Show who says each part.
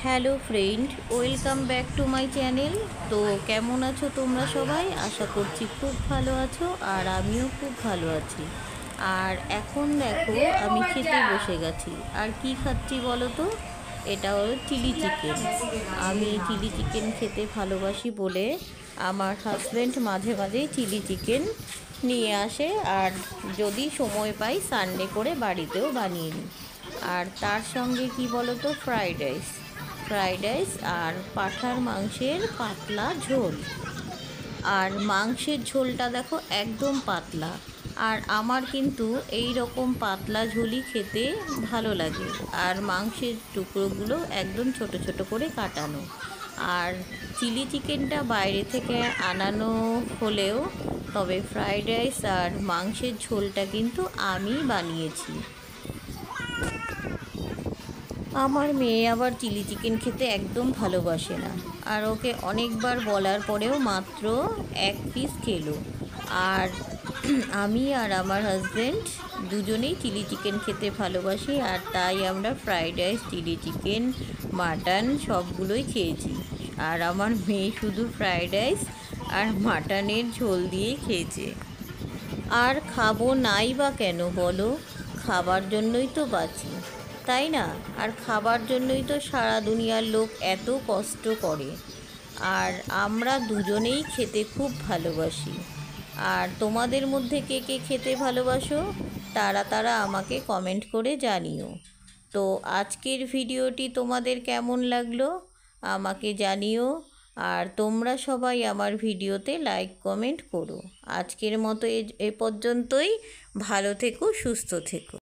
Speaker 1: Hello friend, welcome back to my channel. তো কেমন আছো তোমরা সবাই? আশা করছি খুব ভালো আছো, আর আমিও খুব ভালো আছি। আর এখন দেখো আমি খেতে বসে গেছি। আর কি খাচ্ছি বলো তো? এটা হলো চিলি চিকেন। আমি চিলি চিকেন খেতে ভালোবাসি বলে আমার হাজব্যান্ড মাঝে মাঝেই চিলি চিকেন নিয়ে আসে, আর যদি সময় পাই সানডে করে বাড়িতেও বানিয়ে নিই। আর তার সঙ্গে কি বলো তো, ফ্রাইড রাইস আর পাঁঠার মাংসের পাতলা ঝোল। আর মাংসের ঝোলটা দেখো একদম পাতলা। আর আমার কিন্তু এই রকম পাতলা ঝোলই খেতে ভালো লাগে। আর মাংসের টুকরোগুলো একদম ছোট ছোট করে কাটানো। আর চিলি চিকেনটা বাইরে থেকে আনানো হলেও তবে ফ্রাইড রাইস আর মাংসের ঝোলটা কিন্তু আমি বানিয়েছি। আমার মেয়ে আবার চিলি চিকেন খেতে একদম ভালোবাসে না। আর ওকে অনেকবার বলার পরেও মাত্র এক পিস খেলো। আর আমি আর আমার হাজব্যান্ড দুজনেই চিলি চিকেন খেতে ভালোবাসি, আর তাই আমরা fried rice, chilli chicken, mutton সবগুলোই খেয়েছি। আর আমার মেয়ে শুধু ফ্রাইড রাইস আর মাটনের ঝোল দিয়েই খেয়েছে। আর খাবো নাই বা কেন বলো? খাবার জন্যই তো বাঁচি, তাই না? আর খাবার জন্যই তো সারা দুনিয়ার লোক এত কষ্ট করে। আর আমরা দুজনেই খেতে খুব ভালোবাসি। আর তোমাদের মধ্যে কে কে খেতে ভালোবাসো তারা আমাকে কমেন্ট করে জানিও। তো আজকের ভিডিওটি তোমাদের কেমন লাগলো আমাকে জানিও। আর তোমরা সবাই আমার ভিডিওতে লাইক কমেন্ট করো। আজকের মতো এ পর্যন্তই। ভালো থেকো, সুস্থ থেকো।